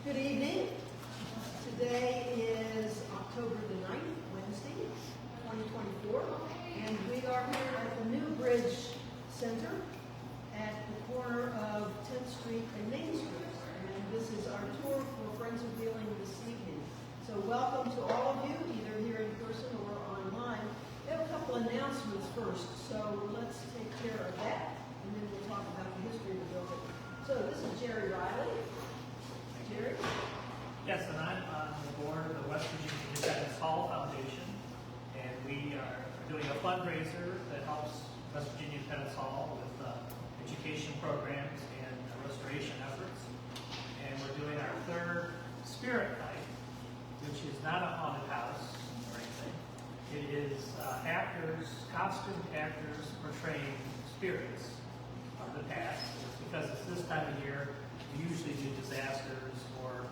Good evening. Today is October the 9th, Wednesday, 2024, and we are here at the Newbridge Center at the corner of 10th Street and Main Street. And this is our tour for Friends of Wheeling this evening. So welcome to all of you, either here in person or online. We have a couple announcements first, so let's take care of that, and then we'll talk about the history of the building. So this is Jerry Riley. Jerry? Yes, and I'm on the board of the West Virginia Independence Hall Foundation, and we are doing a fundraiser that helps West Virginia Independence Hall with education programs and restoration efforts. And we're doing our third spirit night, which is not a haunted house or anything. It is costume actors portraying spirits of the past. It's because it's this time of year. We usually do disasters or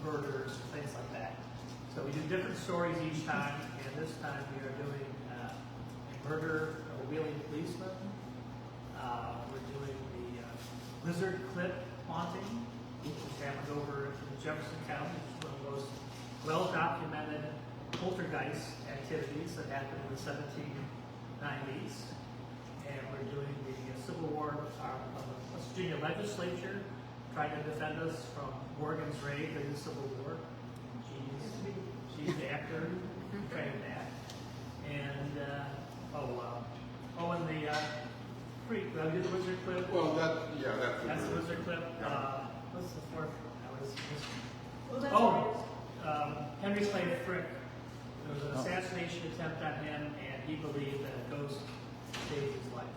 murders or things like that. So we do different stories each time, and this time we are doing a murder of a Wheeling policeman. We're doing the Lizard Cliff haunting, which happened over in Jefferson County. It's one of those well-documented poltergeist activities that happened in the 1790s. And we're doing the Civil War of the West Virginia legislature, trying to defend us from Morgan's raid during the Civil War. She's the actor portraying that. And, and the Creek, did I do the Wizard Clip? Well, that's the Wizard Clip. Yeah. What's the fourth one? Henry Slade Frick. There was an assassination attempt on him, and he believed that a ghost saved his life.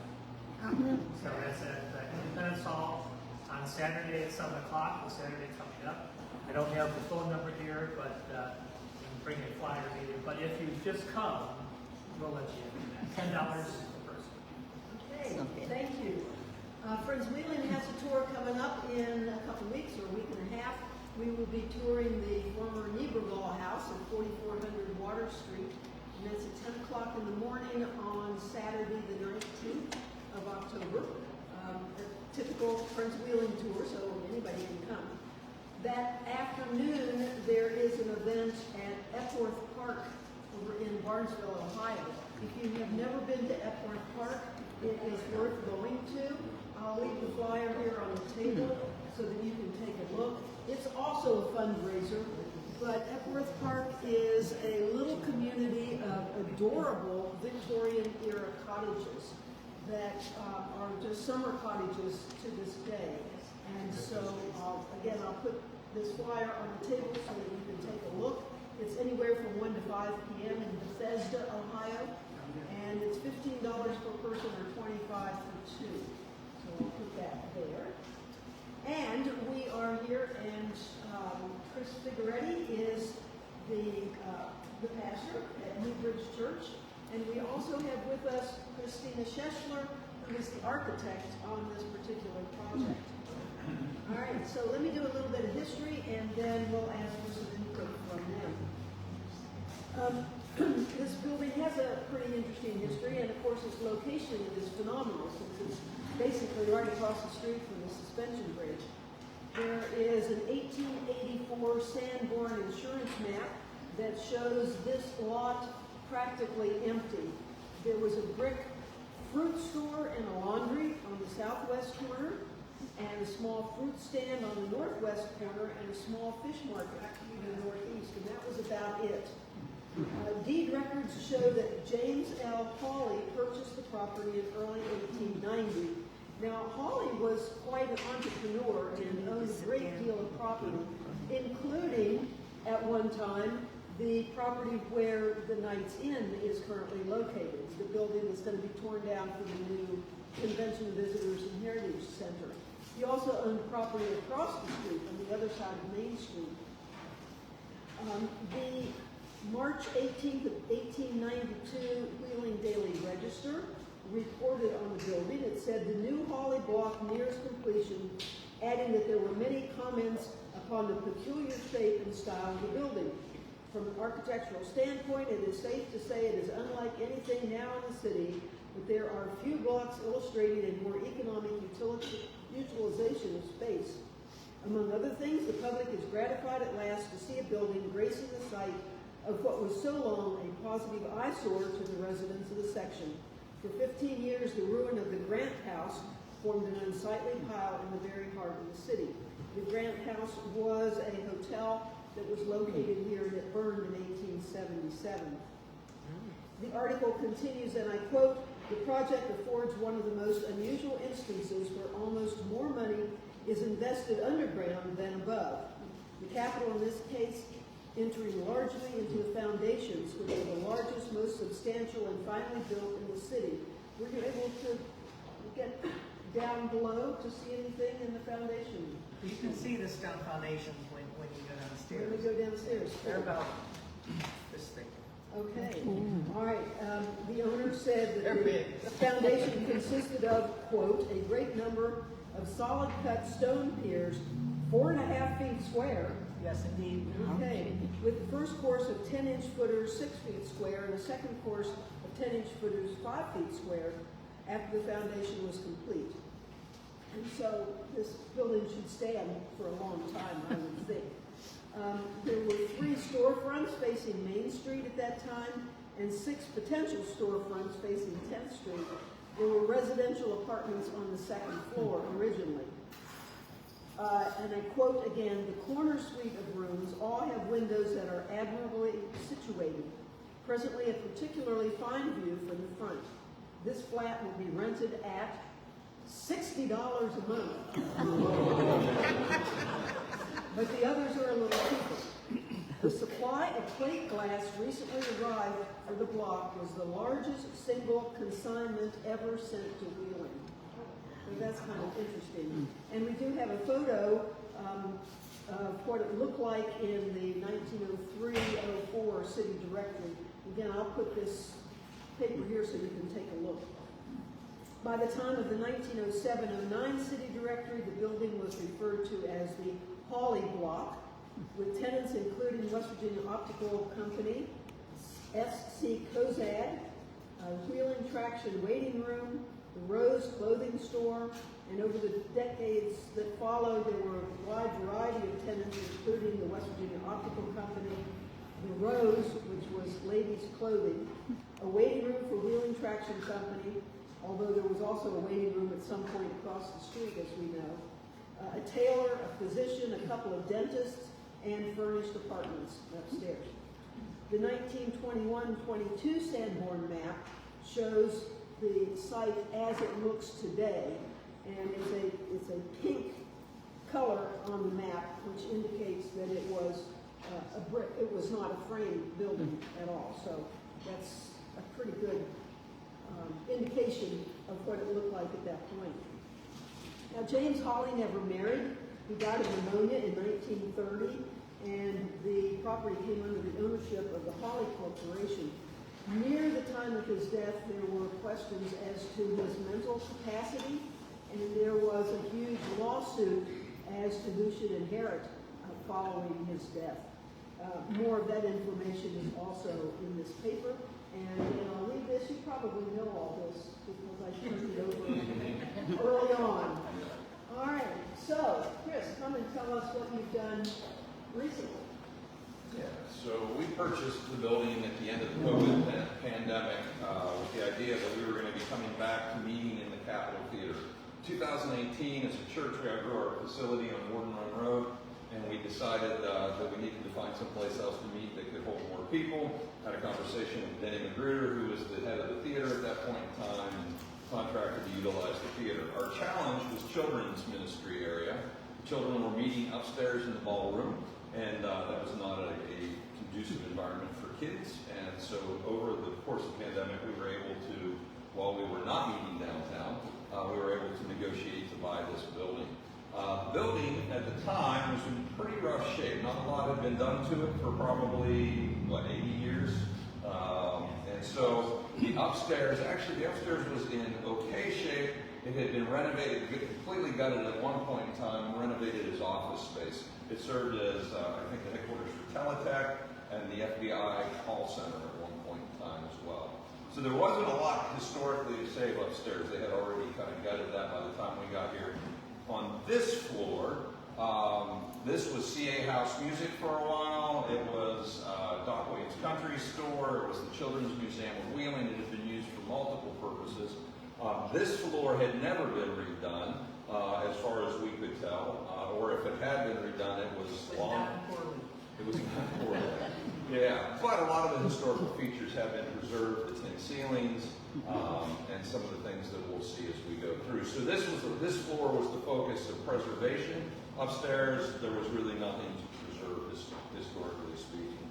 So that's at Independence Hall on Saturday at 7 o'clock, the Saturday coming up. I don't have the phone number here, but you can bring a flyer either. But if you just come, we'll let you in. $10 per person. Okay, thank you. Friends Wheeling has a tour coming up in a couple weeks or a week and a half. We will be touring the former Newbridge house at 4400 Water Street. And it's at 10 o'clock in the morning on Saturday the 19th of October. A typical Friends Wheeling tour, so anybody can come. That afternoon, there is an event at Epworth Park over in Barnesville, Ohio. If you have never been to Epworth Park, it is worth going to. I'll leave the flyer here on the table so that you can take a look. It's also a fundraiser, but Epworth Park is a little community of adorable Victorian-era cottages that are just summer cottages to this day. And so, again, I'll put this flyer on the table so that you can take a look. It's anywhere from 1 to 5 p.m. in Bethesda, Ohio, and it's $15 per person or $25 for two. So I'll put that there. And we are here, and Chris Figueretti is the pastor at Newbridge Church. And we also have with us Christina Scheschler, who is the architect on this particular project. All right, so let me do a little bit of history, and then we'll ask for some input from them. This building has a pretty interesting history, and of course its location is phenomenal, since it's basically right across the street from the suspension bridge. There is an 1884 Sanborn Insurance Map that shows this lot practically empty. There was a brick fruit store and a laundry on the southwest corner, and a small fruit stand on the northwest corner, and a small fish market in the northeast, and that was about it. Deed records show that James L. Hawley purchased the property in early 1890. Now, Hawley was quite an entrepreneur and owned a great deal of property, including, at one time, the property where the Knights Inn is currently located, the building that's going to be torn down for the new Convention Visitors and Heritage Center. He also owned property across the street on the other side of Main Street. The March 18th of 1892 Wheeling Daily Register reported on the building. It said the new Hawley block nears completion, adding that there were many comments upon the peculiar shape and style of the building. From an architectural standpoint, it is safe to say it is unlike anything now in the city, but there are few blocks illustrating a more economic utilization of space. Among other things, the public is gratified at last to see a building gracing the site of what was so long a positive eyesore to the residents of the section. For 15 years, the ruin of the Grant House formed an unsightly pile in the very heart of the city. The Grant House was a hotel that was located here and it burned in 1877. The article continues, and I quote, "The project affords one of the most unusual instances where almost more money is invested underground than above. The capital in this case entering largely into the foundations, which are the largest, most substantial, and finally built in the city." Were you able to get down below to see anything in the foundation? You can see the stone foundations when you go downstairs. When we go downstairs. They're about this thick. Okay, all right. The owner said that They're big. the foundation consisted of, quote, "a great number of solid cut stone piers, 4.5 feet square." Yes, indeed. Okay, with the first course of 10-inch footers, 6 feet square, and a second course of 10-inch footers, 5 feet square, after the foundation was complete. And so this building should stand for a long time, I would think. There were 3 storefronts facing Main Street at that time, and 6 potential storefronts facing 10th Street. There were residential apartments on the second floor originally. And I quote again, "The corner suite of rooms all have windows that are admirably situated. Presently a particularly fine view from the front. This flat will be rented at $60 a month." But the others are a little cheaper. The supply of plate glass recently arrived for the block was the largest single consignment ever sent to Wheeling. So that's kind of interesting. And we do have a photo of what it looked like in the 1903-04 city directory. Again, I'll put this paper here so you can take a look. By the time of the 1907-09 city directory, the building was referred to as the Hawley block, with tenants including West Virginia Optical Company, S.C. Kozad, Wheeling Traction Waiting Room, the Rose Clothing Store, and over the decades that followed, there were a wide variety of tenants, including the West Virginia Optical Company, the Rose, which was ladies' clothing, a waiting room for Wheeling Traction Company, although there was also a waiting room at some point across the street, as we know, a tailor, a physician, a couple of dentists, and furnished apartments upstairs. The 1921-22 Sanborn map shows the site as it looks today, and it's a pink color on the map, which indicates that it was a brick. It was not a framed building at all. So that's a pretty good indication of what it looked like at that point. Now, James Hawley never married. He died of pneumonia in 1930, and the property came under the ownership of the Hawley Corporation. Near the time of his death, there were questions as to his mental capacity, and there was a huge lawsuit as to who should inherit following his death. More of that information is also in this paper, and I'll leave this. You probably know all this because I turned it over early on. All right, so Chris, come and tell us what you've done recently. Yeah, so we purchased the building at the end of the COVID pandemic with the idea that we were going to be coming back to meeting in the Capitol Theater. 2018, as a church, we outgrew our facility on Warden Run Road, and we decided that we needed to find someplace else to meet that could hold more people. Had a conversation with Denny Magruder, who was the head of the theater at that point in time, and contracted to utilize the theater. Our challenge was children's ministry area. Children were meeting upstairs in the ballroom, and that was not a conducive environment for kids. And so over the course of the pandemic, we were able to, while we were not meeting downtown, we were able to negotiate to buy this building. The building at the time was in pretty rough shape. Not a lot had been done to it for probably, 80 years. And so the upstairs was in okay shape. It had been renovated, completely gutted at one point in time, renovated as office space. It served as, I think, the headquarters for Teletech and the FBI call center at one point in time as well. So there wasn't a lot historically to save upstairs. They had already kind of gutted that by the time we got here. On this floor, This was CA House Music for a while. It was Doc Wade's Country Store. It was the Children's Museum of Wheeling. It had been used for multiple purposes. This floor had never been redone, as far as we could tell, or if it had been redone, it was long. It was not poorly. Yeah, but a lot of the historical features have been preserved, the tin ceilings, and some of the things that we'll see as we go through. So this floor was the focus of preservation. Upstairs, there was really nothing to preserve, historically speaking.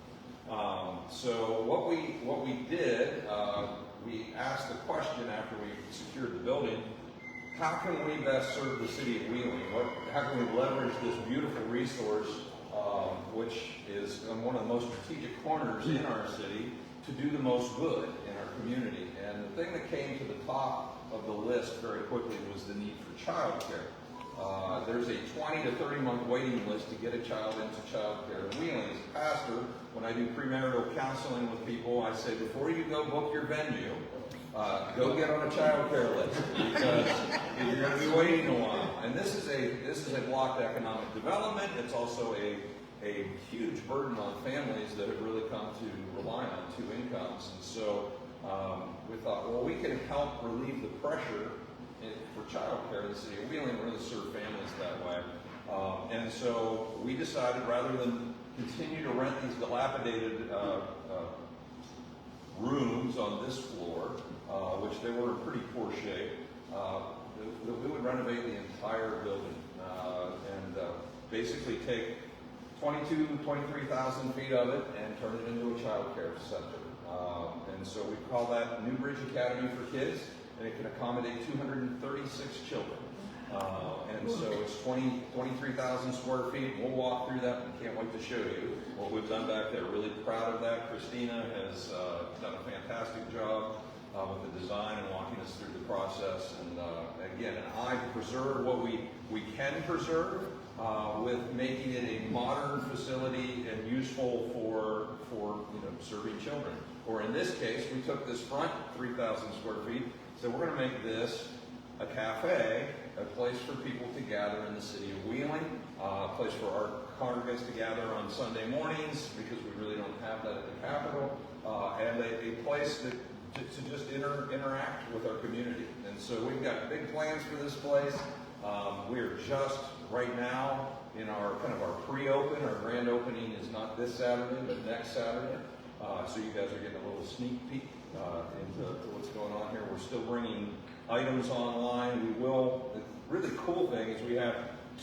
So what we did, we asked the question after we secured the building: how can we best serve the city of Wheeling? How can we leverage this beautiful resource, which is one of the most strategic corners in our city, to do the most good in our community? And the thing that came to the top of the list very quickly was the need for childcare. There's a 20 to 30 month waiting list to get a child into childcare in Wheeling. As a pastor, when I do premarital counseling with people, I say, before you go book your venue, go get on a childcare list, because you're going to be waiting a while. And this is a blocked economic development. It's also a huge burden on families that have really come to rely on two incomes. And so we thought, well, we can help relieve the pressure for childcare in the city of Wheeling, really serve families that way. And so we decided, rather than continue to rent these dilapidated rooms on this floor, which they were in pretty poor shape, that we would renovate the entire building and basically take 23,000 feet of it and turn it into a childcare center. And so we call that Newbridge Academy for Kids, and it can accommodate 236 children. And so it's 23,000 square feet. We'll walk through that, and can't wait to show you what we've done back there. Really proud of that. Christina has done a fantastic job with the design and walking us through the process. And again, an eye to preserve what we can preserve, with making it a modern facility and useful for serving children. Or in this case, we took this front 3,000 square feet, so we're going to make this a cafe, a place for people to gather in the city of Wheeling, a place for our congregants to gather on Sunday mornings, because we really don't have that at the Capitol, and a place to just interact with our community. And so we've got big plans for this place. We're just right now in our pre-open. Our grand opening is not this Saturday, but next Saturday. So you guys are getting a little sneak peek into what's going on here. We're still bringing items online. The really cool thing is we have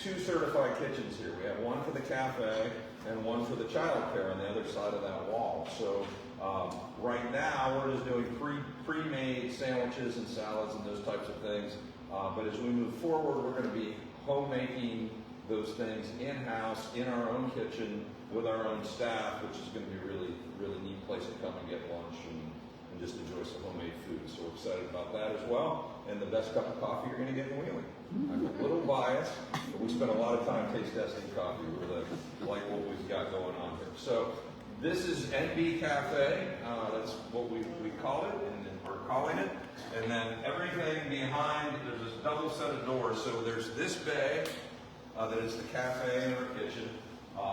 2 certified kitchens here. We have one for the cafe and one for the childcare on the other side of that wall. So right now we're just doing pre-made sandwiches and salads and those types of things. But as we move forward, we're going to be homemaking those things in-house, in our own kitchen, with our own staff, which is going to be a really, really neat place to come and get lunch and just enjoy some homemade food. So we're excited about that as well. And the best cup of coffee you're going to get in Wheeling. I'm a little biased, but we spent a lot of time taste testing coffee. We really like what we've got going on here. So this is NB Cafe. That's what we call it, and we're calling it. And then everything behind, there's this double set of doors. So there's this bay that is the cafe and our kitchen.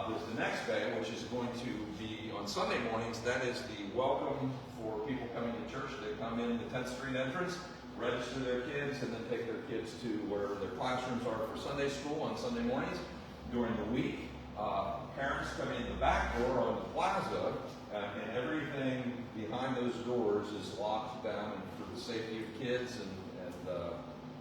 There's the next bay, which is going to be on Sunday mornings. That is the welcome for people coming to church. They come in the 10th Street entrance, register their kids, and then take their kids to wherever their classrooms are for Sunday school on Sunday mornings. During the week, parents come in the back door on the plaza, and everything behind those doors is locked down for the safety of kids,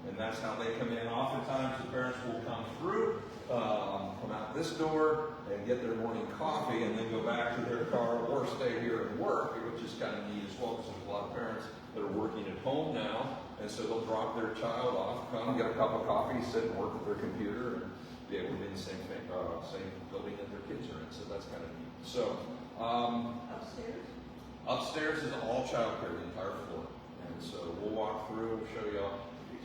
and that's how they come in. Oftentimes, the parents will come through, come out this door, and get their morning coffee, and then go back to their car or stay here and work, which is kind of neat as well, because there's a lot of parents that are working at home now, and so they'll drop their child off, come get a cup of coffee, sit and work at their computer, and be able to be in the same building that their kids are in. So that's kind of neat. So upstairs is all childcare, the entire floor, and so we'll walk through,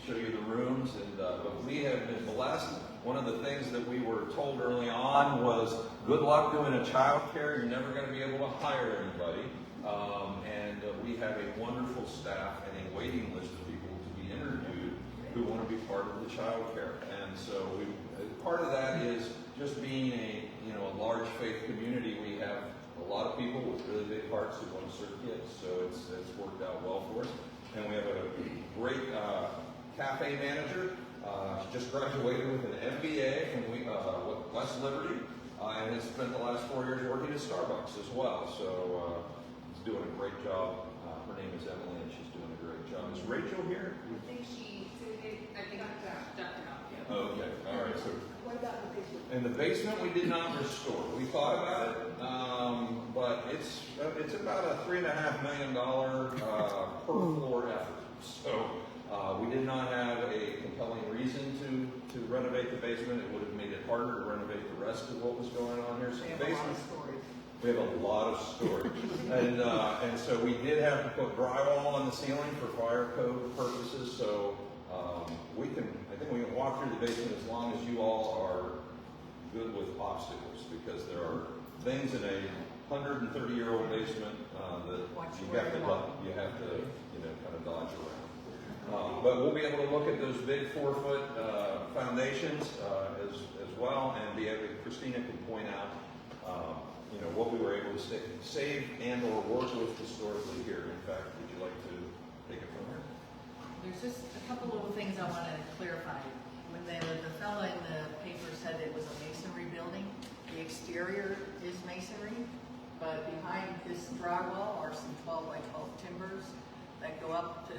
show you the rooms, and but we have been blessed. One of the things that we were told early on was, good luck doing a childcare. You're never going to be able to hire anybody. And we have a wonderful staff and a waiting list of people to be interviewed who want to be part of the childcare. And so part of that is of people with really big hearts who want to serve kids, so it's worked out well for us. And we have a great cafe manager. She just graduated with an MBA from West Liberty, and has spent the last 4 years working at Starbucks as well. So she's doing a great job. Her name is Emily, and she's doing a great job. Is Rachel here? I think Dr. Knopf. Okay, all right. So What about the basement? in the basement, we did not restore. We thought about it, but it's about a $3.5 million per floor effort. So we did not have a compelling reason to renovate the basement. It would have made it harder to renovate the rest of what was going on here. So They the have a lot basement, of storage. we have a lot of storage, and so we did have to put drywall on the ceiling for fire code purposes. So I think we can walk through the basement as long as you all are good with obstacles, because there are things in a 130-year-old basement that you have to kind of dodge around. But we'll be able to look at those big 4-foot foundations as well, and be able. Christina can point out what we were able to save and or work with historically here. In fact, would you like to take it from here? There's just a couple little things I wanted to clarify. When the fellow in the paper said it was a masonry building, the exterior is masonry, but behind this drywall are some 12 by 12 timbers that go up to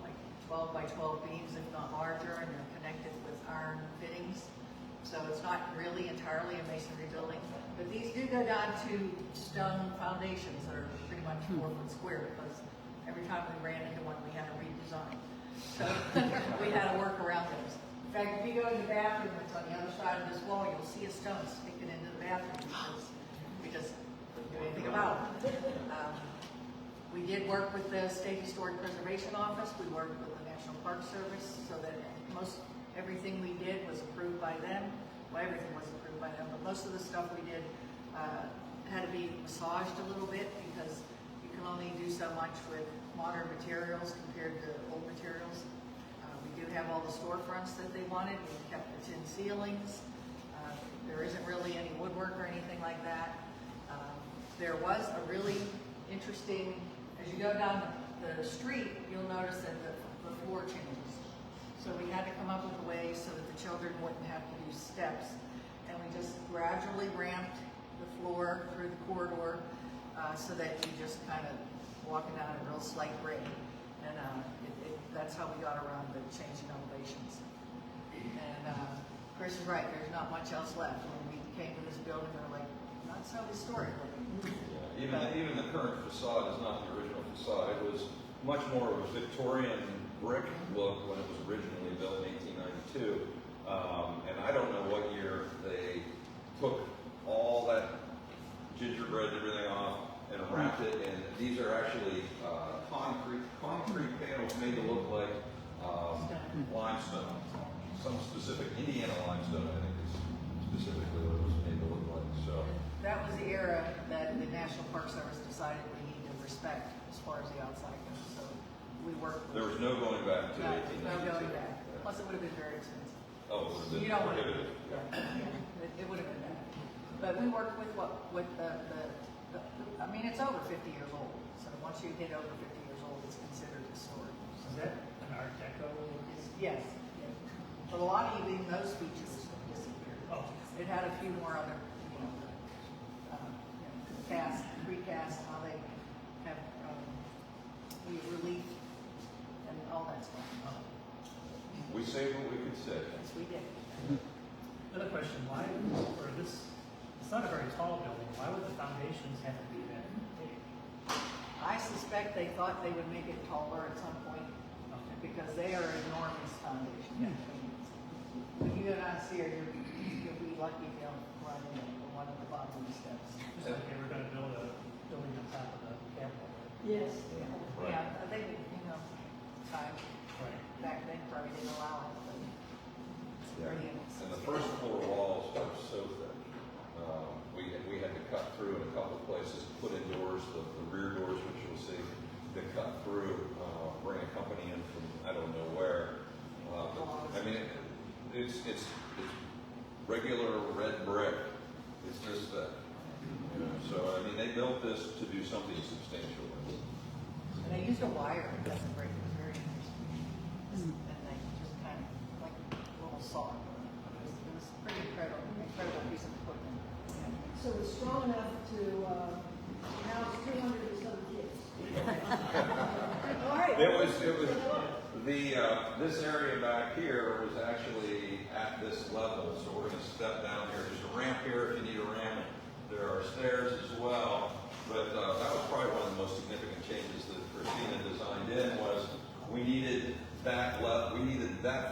like 12 by 12 beams, if not larger, and they're connected with iron fittings. So it's not really entirely a masonry building, but these do go down to stone foundations that are pretty much 4 foot square, because every time we ran into one, we had to redesign. So we had to work around those. In fact, if you go to the bathroom, it's on the other side of this wall, you'll see a stone sticking into the bathroom, because we just couldn't do anything about it. We did work with the State Historic Preservation Office. We worked with the National Park Service, so that everything we did was approved by them. Well, everything was approved by them, but most of the stuff we did had to be massaged a little bit, because you can only do so much with modern materials compared to old materials. We do have all the storefronts that they wanted. We kept the tin ceilings. There isn't really any woodwork or anything like that. There was a really interesting, as you go down the street, you'll notice that the floor changes. So we had to come up with a way so that the children wouldn't have to do steps. And we just gradually ramped the floor through the corridor so that you just kind of walking down a real slight grade. And that's how we got around the changing elevations. And Chris is right, there's not much else left. When we came to this building, we were like, not so historic looking. Yeah, even the current facade is not the original facade. It was much more of a Victorian brick look when it was originally built in 1892. And I don't know what year they took all that gingerbread and everything off and wrapped it in. These are actually concrete panels made to look like limestone. Some specific Indiana limestone, I think, is specifically what it was made to look like. So that was the era that the National Park Service decided we need to respect as far as the outside goes. So we worked. There was no going back to 1892. No going back. Plus, it would have been very expensive. Oh, it would have been You don't want prohibitive. it would have been bad. But we worked with I mean, it's over 50 years old. So once you hit over 50 years old, it's considered historic. Is that an Art Deco? Yes. But a lot of even those features disappeared. Oh. It had a few more other, precast, how they have relief and all that stuff. We saved what we could save. Yes, we did. Another question, why, for this, it's not a very tall building, why would the foundations have to be that big? I suspect they thought they would make it taller at some point because they are enormous foundation. When you go downstairs, you'll be lucky if you don't run into one of the bottom of the steps. Just like they were gonna build a building on top of the Capitol. Yes. Right. Yeah, I think, time Right. back then probably didn't allow it, but Yeah. And the first floor walls are so thick. We had to cut through in a couple of places, put in doors, the rear doors, which you'll see, to cut through, bring a company in from I don't know where. But, I mean, it's regular red brick. It's just that. You know, so, I mean, they built this to do something substantial. And they used a wire, it doesn't break, it was very interesting. And they just kind of, like a little saw. It was a pretty incredible piece of equipment. So it's strong enough to house 200 and some kids. All right. It was this area back here was actually at this level, so we're gonna step down here. There's a ramp here if you need a ramp. There are stairs as well, but that was probably one of the most significant changes that Christina designed in was we needed that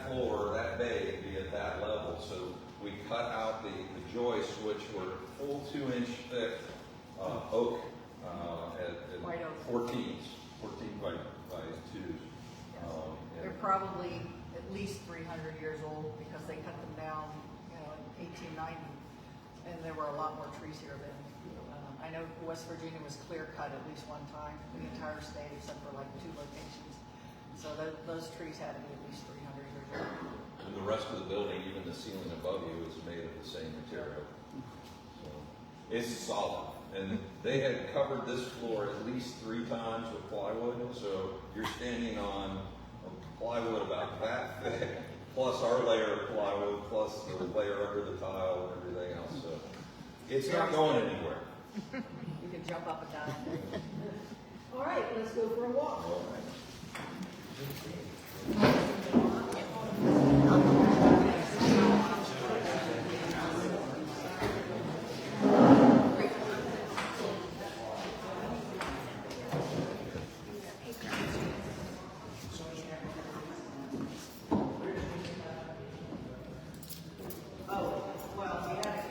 floor, that bay to be at that level. So we cut out the joists, which were full 2-inch thick oak White oak. 14 by 2s. They're probably at least 300 years old because they cut them down, you know, in 1890. And there were a lot more trees here then. I know West Virginia was clear cut at least one time, the entire state except for like 2 locations. So those trees had to be at least 300 years old. And the rest of the building, even the ceiling above you, is made of the same material. So it's solid. And they had covered this floor at least 3 times with plywood. So you're standing on plywood about that thick, plus our layer of plywood, plus the layer under the tile and everything else. So it's not going anywhere. You can jump up and down. All right, let's go for a walk. All right.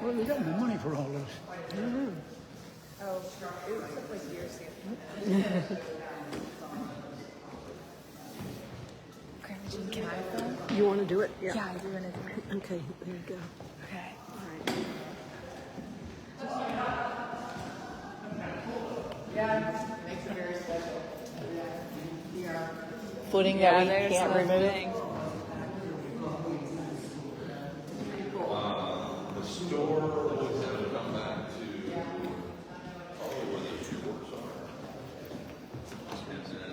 Well, we got the money for all this. Oh, it took like years to get Can I go? You want to do it? Yeah, I do want to do it. Okay, there you go. Okay. All right. Yeah, it makes it very special. Yeah. Footing that we can't remove. The store was going to come back to probably where the doors are. And then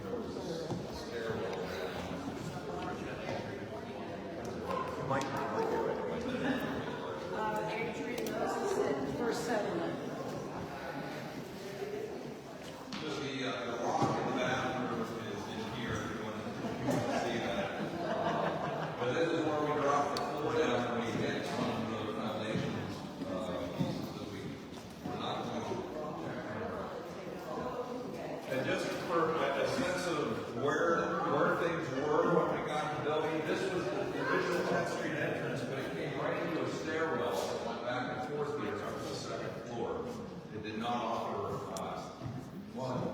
there was a stairwell Adrian Moses said first settlement. Just the rock in the bathroom is in here if you want to see that. But this is where we dropped the floor down and we hit some of the foundations pieces that we were not going to. And just for a sense of where things were when we got the building, this was the original 10th Street entrance, but it came right into a stairwell that went back and forth here up to the 2nd floor. It did not offer,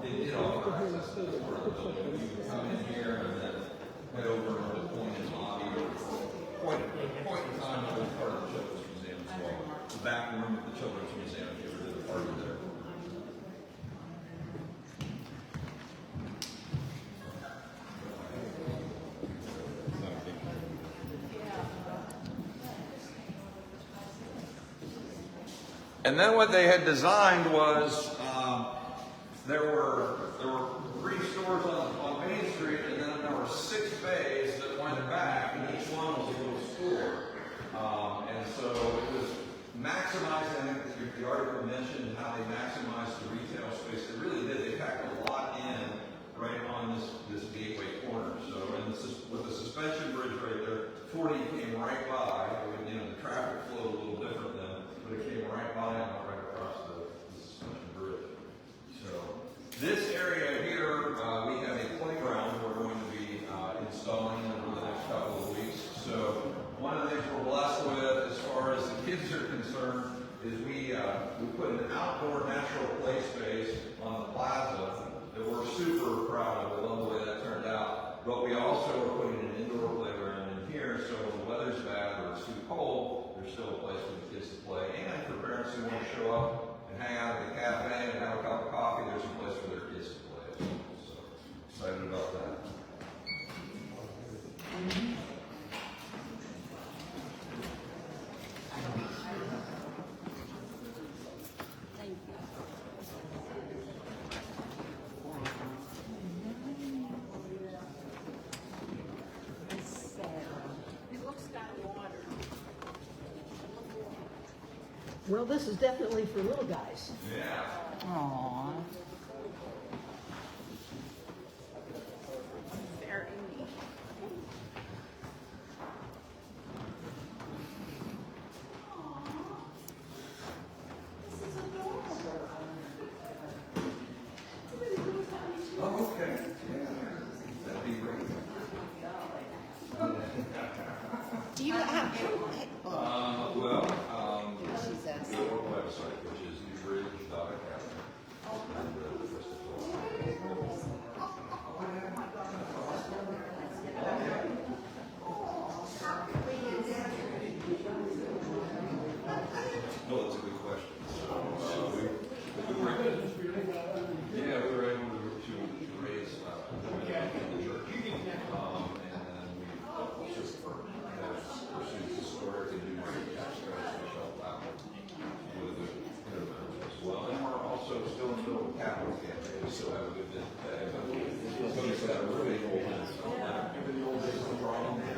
it did offer access to this part of the building. You could come in here and then head over to the point in lobby or point in time it was part of the Children's Museum as well. The back room of the Children's Museum, if you ever did a party there. And then what they had designed was there were 3 stores on Main Street, and then there were 6 bays that went back, and each one was a little store. And so it was maximizing. I think the article mentioned how they maximized the retail space. They really did. They packed a lot in right on this gateway corner. So with the suspension bridge right there, 40 came right by. You know, the traffic flowed a little different then, but it came right by and went right across the suspension bridge. So this area here, we have a playground we're going to be installing over the next couple of weeks. So one of the things we're blessed with as far as the kids are concerned is we put an outdoor natural play space on the plaza that we're super proud of. We love the way that turned out. But we also are putting an indoor playground in here, so when the weather's bad or it's too cold, there's still a place for the kids to play. And for parents who want to show up and hang out at the cafe and have a cup of coffee, there's a place for their kids to play as well. So excited about that. Well, this is definitely for little guys. Yeah. Aww. Very neat. Oh, okay. Yeah. That'd be great. Do you have? She's asking. The website, which is Newbridge.academy. And just no, that's a good question. So, we were able to raise in the church. And then we just pursued historic and numeric tax credits, which helped out with the intervention as well. And we're also still in the middle of capital campaign. We still have a good bit to pay, but we still have a really old problem there.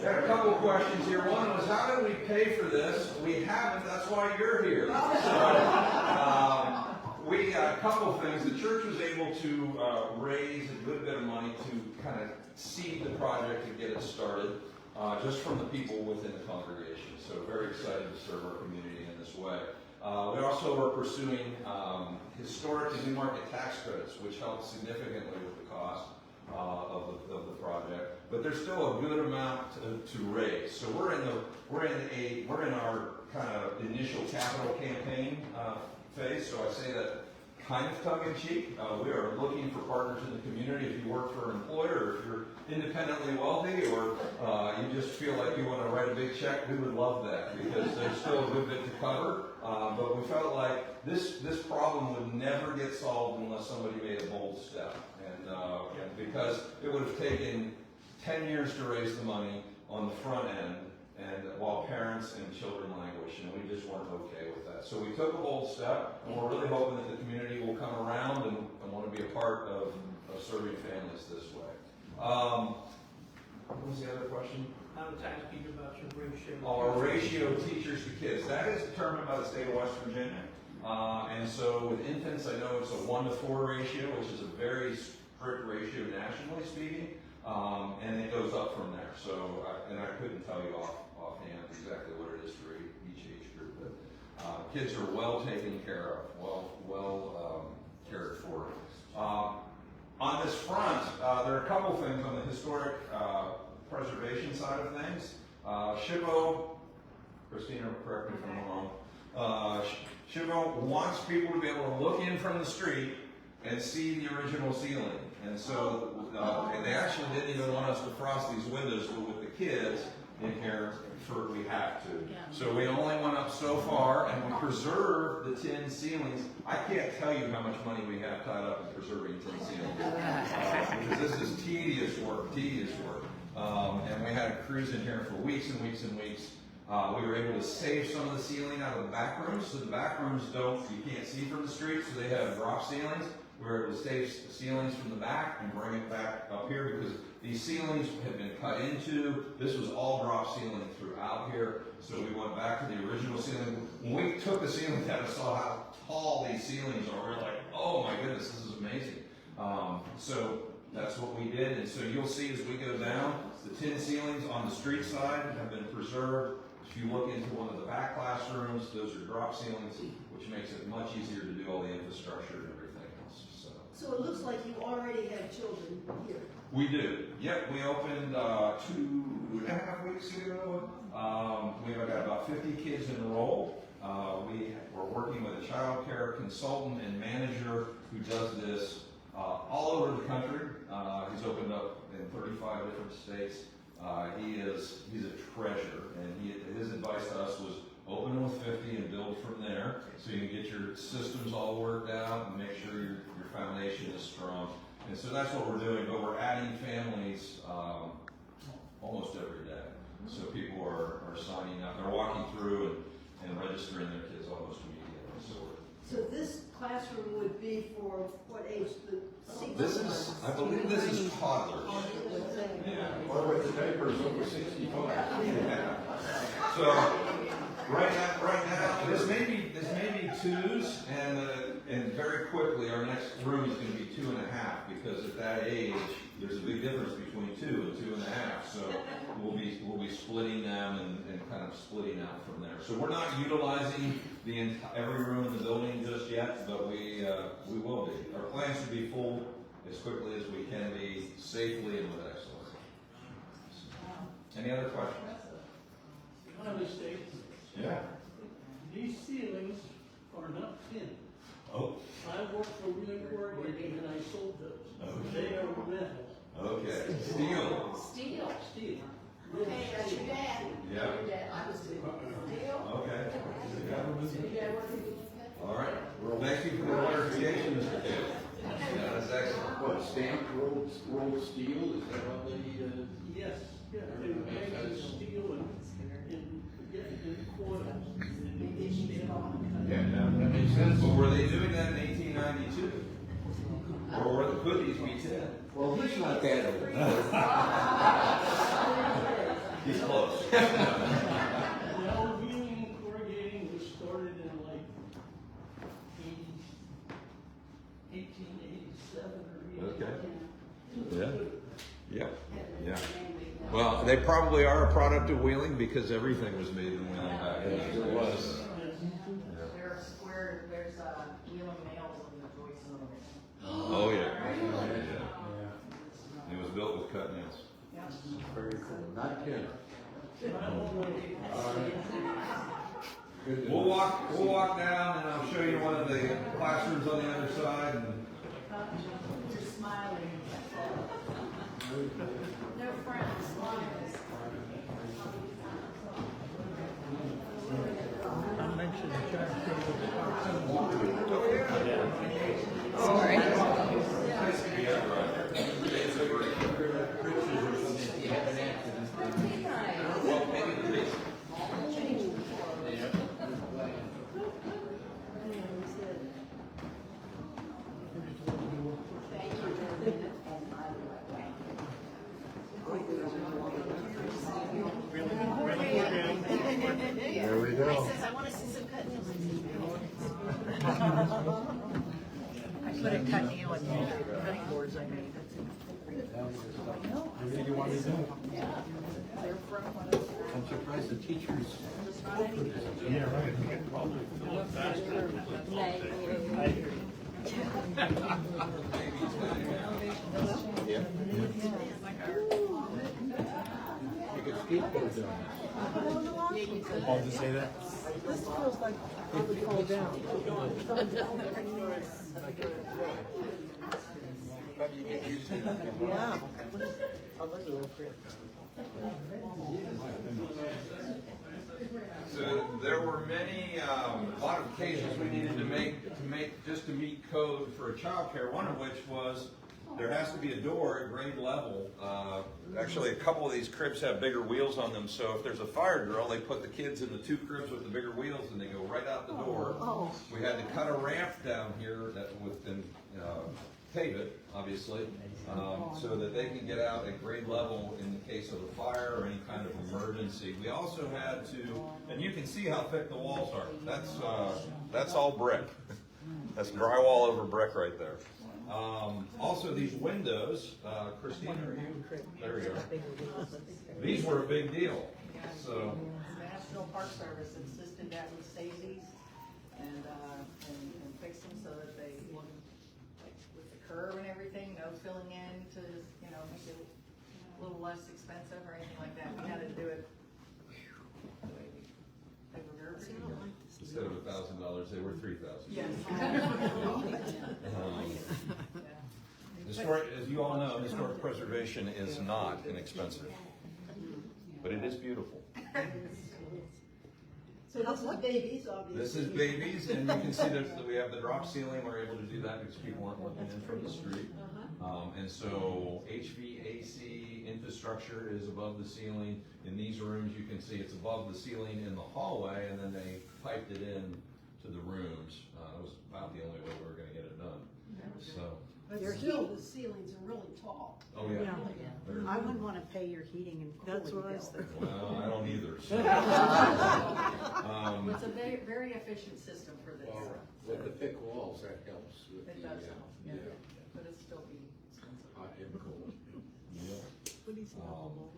Got a couple of questions here. One was, how did we pay for this? We haven't. That's why you're here. We got a couple of things. The church was able to raise a good bit of money to kind of seed the project and get it started, just from the people within the congregation. So very excited to serve our community in this way. We also are pursuing historic and new market tax credits, which help significantly with the cost of the project. But there's still a good amount to raise. So we're in our kind of initial capital campaign phase. So I say that kind of tongue-in-cheek. We are looking for partners in the community. If you work for an employer, or if you're independently wealthy, or you just feel like you want to write a big check, we would love that, because there's still a good bit to cover. But we felt like this problem would never get solved unless somebody made a bold step. And because it would have taken 10 years to raise the money on the front end, and while parents and children languish, and we just weren't okay with that. So we took a bold step, and we're really hoping that the community will come around and want to be a part of serving families this way. What was the other question? I was asking you about your ratio. Our ratio of teachers to kids. That is determined by the state of West Virginia. And so with infants, I know it's a 1-to-4 ratio, which is a very strict ratio nationally speaking. And it goes up from there. So, and I couldn't tell you offhand exactly what it is for each age group, but kids are well taken care of, well cared for. On this front, there are a couple things on the historic preservation side of things. SHPO, Christina, correct me if I'm wrong. SHPO wants people to be able to look in from the street and see the original ceiling. And so and they actually didn't even want us to frost these windows, but with the kids in here, we have to. So we only went up so far, and we preserved the tin ceilings. I can't tell you how much money we have tied up in preserving tin ceilings. Because this is tedious work. And we had crews in here for weeks and weeks and weeks. We were able to save some of the ceiling out of the back rooms. So the back rooms you can't see from the street, so they have drop ceilings. We were able to save ceilings from the back and bring it back up here, because these ceilings had been cut into. This was all drop ceiling throughout here. So we went back to the original ceiling. When we took the ceiling down and saw how tall these ceilings are, we were like, oh my goodness, this is amazing. So that's what we did. And so you'll see as we go down, the tin ceilings on the street side have been preserved. If you look into one of the back classrooms, those are drop ceilings, which makes it much easier to do all the infrastructure and everything else. So it looks like you already have children here. We do. Yep, we opened 2.5 weeks ago. We've got about 50 kids enrolled. We're working with a child care consultant and manager who does this all over the country. He's opened up in 35 different states. He's a treasure, and his advice to us was, open with 50 and build from there. So you can get your systems all worked out and make sure your foundation is strong. And so that's what we're doing, but we're adding families almost every day. So people are signing up, they're walking through and registering their kids almost immediately. So this classroom would be for what age? This is, I believe this is toddlers. Yeah. Or with the neighbors over 65. Yeah. So right now, this may be twos, and very quickly our next room is going to be 2.5, because at that age there's a big difference between 2 and 2.5. So we'll be splitting them and kind of splitting out from there. So we're not utilizing every room in the building just yet, but we will be. Our plans to be full as quickly as we can be, safely and with excellence. Any other questions? My mistake. Yeah. These ceilings are not tin. Oh. I worked for Wheeling Corrugating and I sold those. Okay. They are metal. Okay. Steel. Steel. Hey, that's your dad. Yeah. Your dad. I was doing steel. Okay. Yeah, working. All right. Well, thank you for the clarification, Mr. Taylor. Yeah, that's excellent. What, stamped rolled steel, is that what they, Yes, yeah, they were made out of steel and coils. Yeah, that makes sense. But were they doing that in 1892? Or could these be 10? well, he's not that old. He's close. Now, Wheeling Corrugating was started in like 1887 or 18. Okay. Yeah. Yeah. Well, they probably are a product of Wheeling, because everything was made in Wheeling back then. It was. There's square, there's wheeling nails on the joists over there. Oh, yeah. It was built with cut nails. Very cool. Not tin. We'll walk down, and I'll show you one of the classrooms on the other side. And You're smiling. No frowns, smiles. I mentioned the charge Sorry. There we go. Says, I want to see some cut nails. I put a cut nail in the cutting boards I made. Everything you want to do. They're from one of I'm surprised the teachers. Yeah, right. We could probably fill it faster. You could skateboard down. Oh, did you say that? This feels like I would fall down. Yeah. so there were many, a lot of occasions we needed to make just to meet code for a child care. One of which was there has to be a door at grade level. Actually, a couple of these cribs have bigger wheels on them, so if there's a fire drill, they put the kids in the 2 cribs with the bigger wheels, and they go right out the door. We had to cut a ramp down here that within pave it, obviously, so that they can get out at grade level in the case of a fire or any kind of emergency. We also had to, and you can see how thick the walls are. That's all brick. That's drywall over brick right there. Also, these windows, Christina, are you? There you go. These were a big deal. So, the National Park Service insisted that we save these and fix them so that they look like with the curve and everything, no filling in to, make it a little less expensive or anything like that. We had to do it. They were very instead of $1,000, they were $3,000. Yes. Historic, as you all know, historic preservation is not inexpensive, but it is beautiful. So this is babies, obviously. This is babies, and you can see that we have the drop ceiling. We're able to do that because people aren't looking in from the street. And so HVAC infrastructure is above the ceiling. In these rooms, you can see it's above the ceiling in the hallway, and then they piped it in to the rooms. That was about the only way we were gonna get it done. So, But still, the ceilings are really tall. oh yeah. They're- I wouldn't want to pay your heating and cooling That's what I was bill. thinking. Well, I don't either, so. It's a very, very efficient system for this. Well, with the thick walls, that helps with It the, does help, yeah, yeah, but it's still be expensive. hot and cold.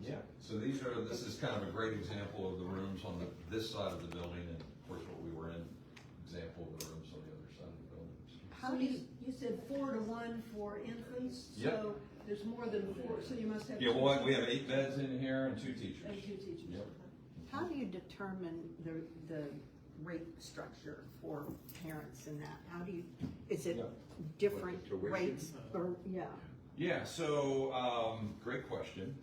Yeah, so this is kind of a great example of the rooms on this side of the building, and of course what we were in, example of the rooms on the other side of the building. How do you said 4 to 1 for infants? Yep. So there's more than 4, so you must have. Yeah, well, we have 8 beds in here and 2 teachers. And 2 teachers. Yep. How do you determine the rate structure for parents in that? How do you, is it Yeah. different Like the tuition? rates or, yeah? Yeah, so, great question.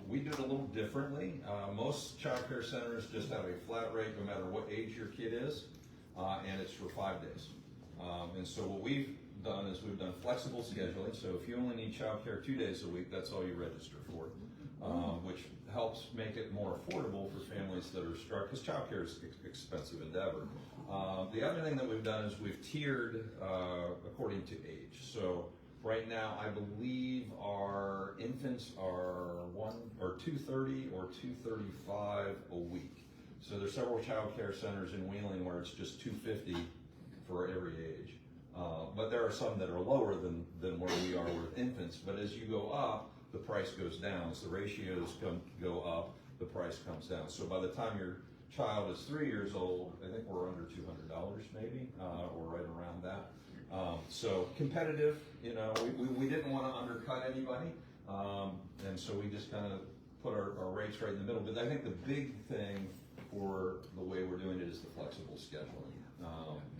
We did it a little differently. Most childcare centers just have a flat rate no matter what age your kid is, and it's for 5 days. And so what we've done is we've done flexible scheduling, so if you only need childcare 2 days a week, that's all you register for, which helps make it more affordable for families that are struck, because childcare is an expensive endeavor. The other thing that we've done is we've tiered according to age. So right now, I believe our infants are $230 or $235 a week. So there's several childcare centers in Wheeling where it's just $250 for every age. But there are some that are lower than where we are with infants. But as you go up, the price goes down. As the ratios go up, the price comes down. So by the time your child is 3 years old, I think we're under $200 maybe, or right around that. So competitive, you know, we didn't want to undercut anybody. And so we just kind of put our rates right in the middle. But I think the big thing for the way we're doing it is the flexible scheduling.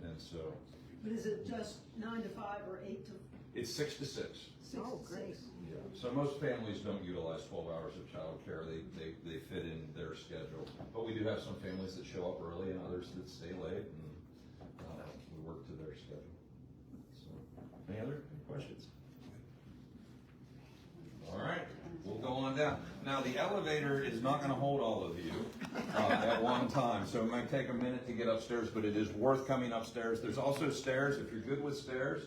And so. But is it just 9 to 5 or 8 to It's 6 to 6. 6? Oh, to great. 6? Yeah. So most families don't utilize 12 hours of childcare. They fit in their schedule. But we do have some families that show up early and others that stay late, and we work to their schedule. So, any other questions? All right, we'll go on down. Now, the elevator is not going to hold all of you at one time, so it might take a minute to get upstairs, but it is worth coming upstairs. There's also stairs. If you're good with stairs,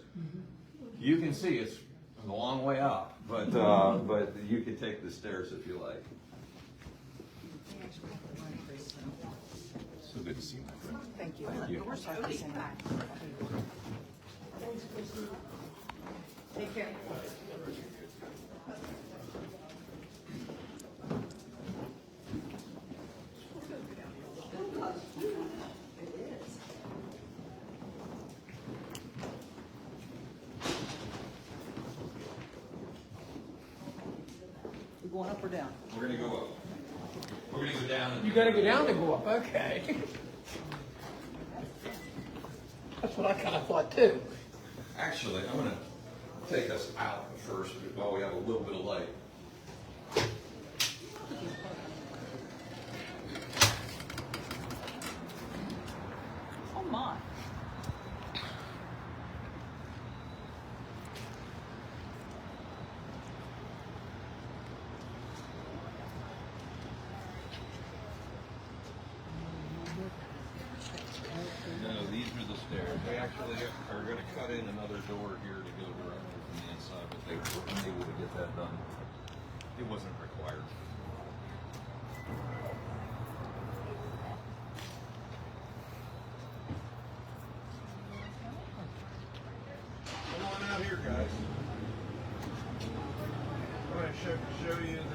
you can see it's a long way up, but you can take the stairs if you like. So good to see you, my friend. Thank you. Thank you. We're sorry to say that. Take care. You going up or down? We're gonna go up. We're gonna go down. You gotta go down to go up, okay. That's what I kinda thought too. Actually, I'm gonna take us out first while we have a little bit of light. Oh, my. No, these are the stairs. They actually are gonna cut in another door here to go directly from the inside, but they weren't able to get that done. It wasn't required. Come on out here, guys. I'm gonna show you the,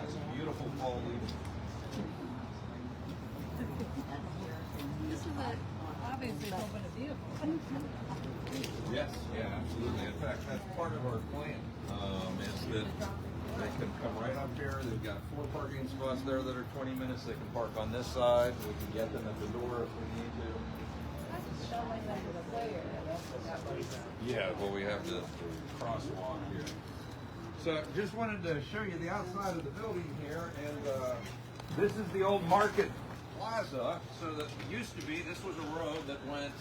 It's a beautiful fall leaf. This is obviously open to view. Yes, yeah, absolutely. In fact, that's part of our plan, is that they can come right up here. They've got 4 parking spots there that are 20 minutes. They can park on this side. We can get them at the door if we need to. Yeah, well, we have the crosswalk here. So just wanted to show you the outside of the building here, and this is the old market plaza. So that used to be, this was a road that went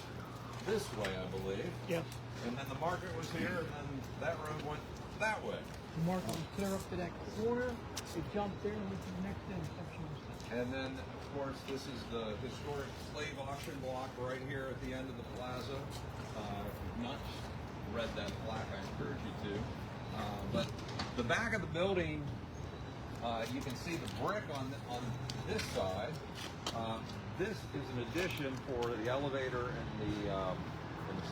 this way, I believe. Yes. And then the market was here, and then that road went that way. The market was clear up to that corner, it jumped there and went to the next intersection. And then, of course, this is the historic slave auction block right here at the end of the plaza. If you've not read that plaque, I encourage you to. But the back of the building, you can see the brick on this side. This is an addition for the elevator and the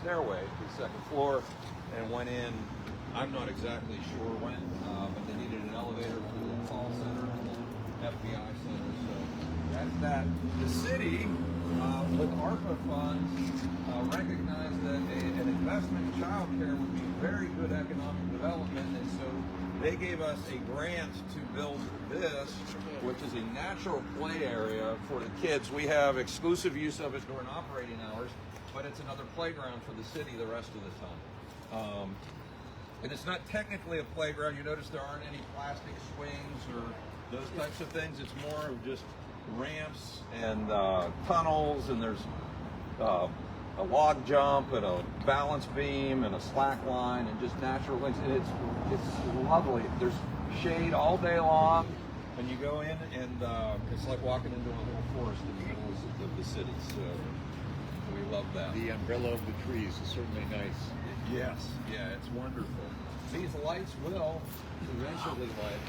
stairway to the second floor, and went in. I'm not exactly sure when, but they needed an elevator for the call center and the FBI center. So that's that. The city, with ARPA funds, recognized that an investment in child care would be very good economic development, and so they gave us a grant to build this, which is a natural play area for the kids. We have exclusive use of it during operating hours, but it's another playground for the city the rest of the time. And it's not technically a playground. You notice there aren't any plastic swings or those types of things. It's more of just ramps and tunnels, and there's a log jump and a balance beam and a slack line and just natural things. And it's lovely. There's shade all day long, and you go in and it's like walking into a little forest in the middle of the city. So we love that. The umbrella of the trees is certainly nice. Yes, yeah, it's wonderful. These lights will eventually light.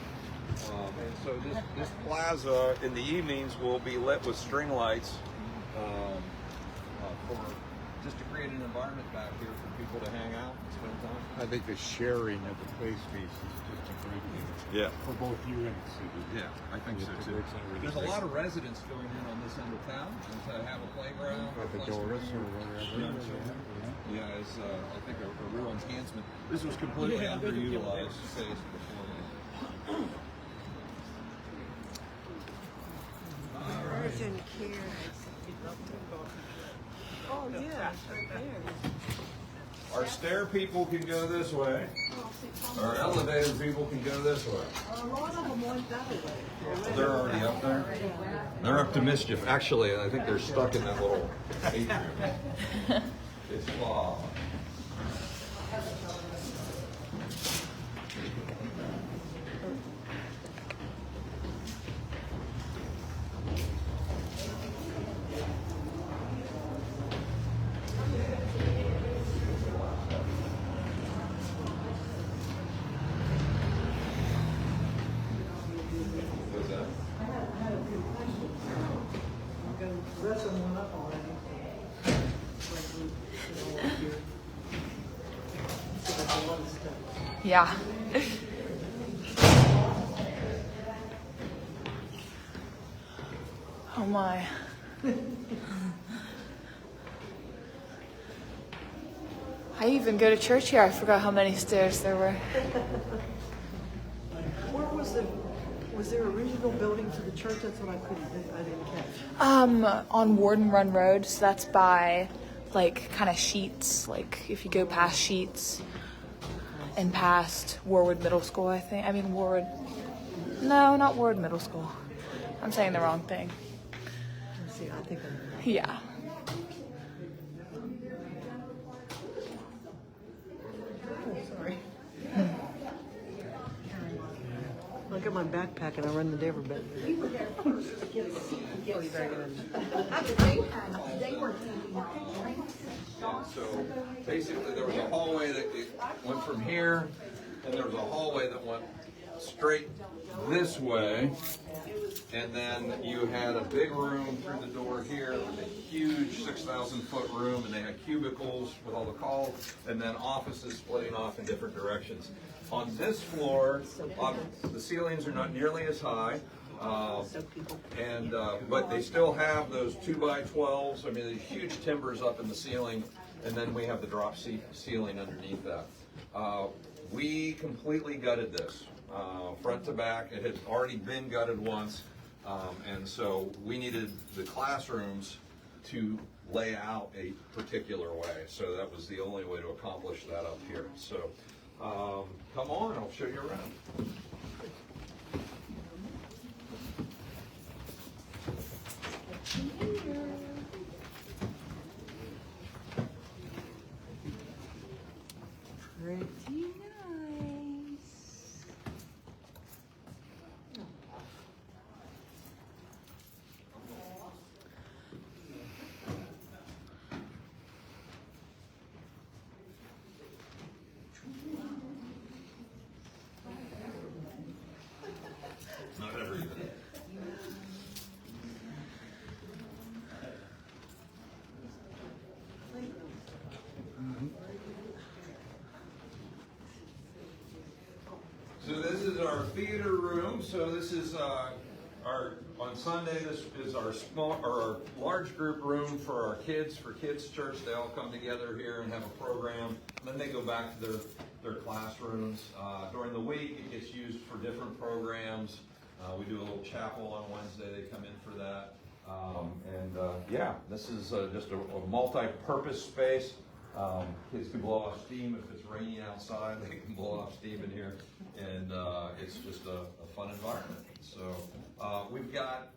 And so this plaza in the evenings will be lit with string lights for just to create an environment back here for people to hang out and spend time. I think the sharing of the play space is just a great thing. Yeah. For both you and the city. Yeah, I think so It too. works out really There's a great. lot of residents going in on this end of town and to have a playground. At the a place to Doris bring or their young whatever. children. Yeah, it's I think a real enhancement. This was completely underutilized space before. Urgent care. Oh, yeah, it's right there. Our stair people can go this way. Our elevator people can go this way. A lot of them went that way. They're already up there. They're up to mischief. Actually, I think they're stuck in that little atrium. It's fog. What's that? Rest of them went up already. Yeah. Oh my. I even go to church here. I forgot how many stairs there were. Where was there original building to the church? That's what I didn't catch. On Warden Run Road, so that's by like kind of Sheets, like if you go past Sheets and past Warwood Middle School, I think. I mean Warwood. No, not Warwood Middle School. I'm saying the wrong thing. Let's see, I think Yeah. sorry. Look at my backpack and I run the Denver bit. And so basically there was a hallway that went from here, and there was a hallway that went straight this way, and then you had a big room through the door here, a huge 6,000-foot room, and they had cubicles with all the calls, and then offices splitting off in different directions. On this floor, the ceilings are not nearly as high, but they still have those 2x12s. I mean, there's huge timbers up in the ceiling, and then we have the drop ceiling underneath that. We completely gutted this, front to back. It had already been gutted once, and so we needed the classrooms to lay out a particular way. So that was the only way to accomplish that up here. So come on, I'll show you around. Pretty nice. Not everything. So this is our theater room. So this is on Sunday. This is our small or our large group room for our kids, for kids church. They all come together here and have a program. And then they go back to their classrooms. During the week, it gets used for different programs. We do a little chapel on Wednesday. They come in for that. Yeah, this is just a multi-purpose space. Kids can blow off steam if it's raining outside. They can blow off steam in here, and it's just a fun environment. So we've got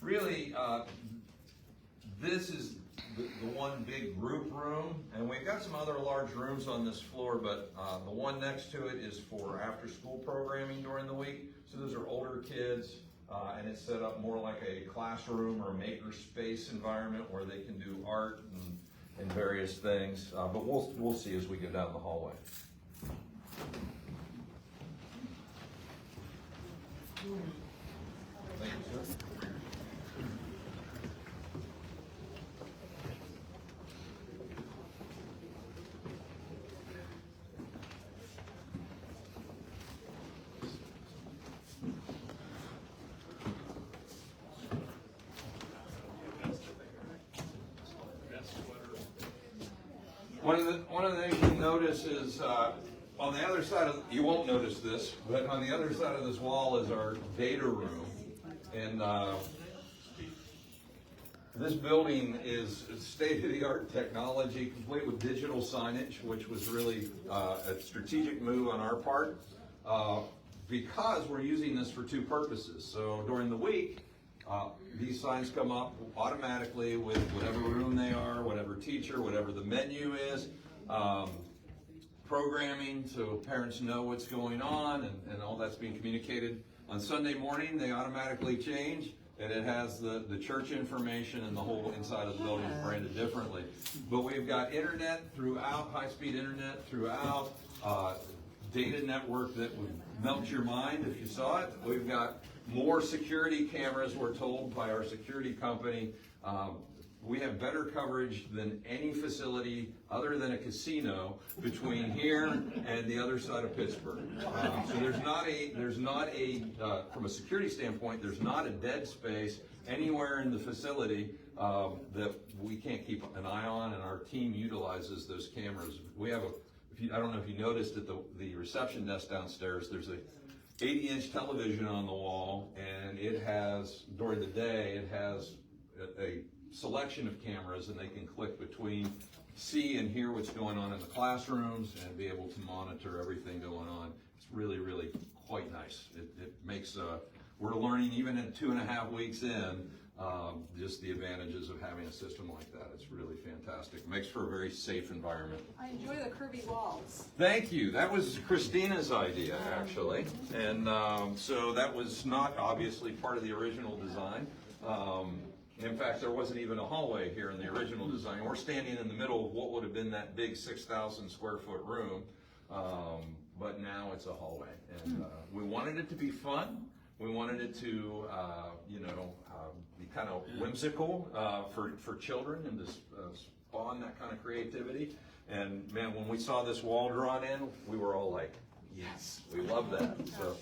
really this is the one big group room, and we've got some other large rooms on this floor, but the one next to it is for after-school programming during the week. So those are older kids, and it's set up more like a classroom or a maker space environment where they can do art and various things. But we'll see as we go down the hallway. Thank you, sir. One of the things you notice is on the other side of, you won't notice this, but on the other side of this wall is our data room. And this building is state-of-the-art technology, complete with digital signage, which was really a strategic move on our part because we're using this for two purposes. So during the week, these signs come up automatically with whatever room they are, whatever teacher, whatever the menu is, programming so parents know what's going on and all that's being communicated. On Sunday morning, they automatically change, and it has the church information, and the whole inside of the building is branded differently. But we've got internet throughout, high-speed internet throughout, data network that would melt your mind if you saw it. We've got more security cameras, we're told by our security company. We have better coverage than any facility other than a casino between here and the other side of Pittsburgh. So there's not a from a security standpoint, there's not a dead space anywhere in the facility that we can't keep an eye on, and our team utilizes those cameras. We have I don't know if you noticed at the reception desk downstairs, there's a 80-inch television on the wall, and it has, during the day, it has a selection of cameras, and they can click between, see and hear what's going on in the classrooms, and be able to monitor everything going on. It's really, really quite nice. It makes, we're learning even at 2.5 weeks in, just the advantages of having a system like that. It's really fantastic. It makes for a very safe environment. I enjoy the curvy walls. Thank you. That was Christina's idea, actually. And so that was not obviously part of the original design. In fact, there wasn't even a hallway here in the original design. We're standing in the middle of what would have been that big 6,000 square foot room, but now it's a hallway. And we wanted it to be fun. We wanted it to, be kind of whimsical for children and to spawn that kind of creativity. And man, when we saw this wall drawn in, we were all like, yes, we love that. So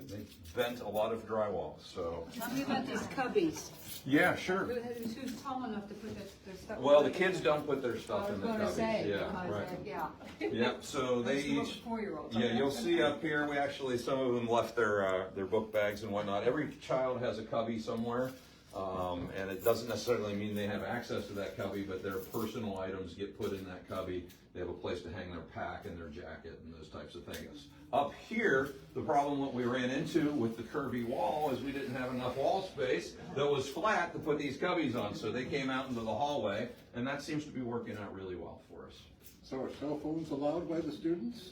they bent a lot of drywall. So Tell me about these cubbies. yeah, sure. Who's tall enough to put their stuff? Well, the kids don't put their stuff in the I was cubbies. going to say, Yeah, because, right. yeah. Yeah, so they each. 4-year-olds. Yeah, you'll see up here, we actually, some of them left their book bags and whatnot. Every child has a cubby somewhere. And it doesn't necessarily mean they have access to that cubby, but their personal items get put in that cubby. They have a place to hang their pack and their jacket and those types of things. Up here, the problem that we ran into with the curvy wall is we didn't have enough wall space that was flat to put these cubbies on. So they came out into the hallway, and that seems to be working out really well for us. So are cell phones allowed by the students?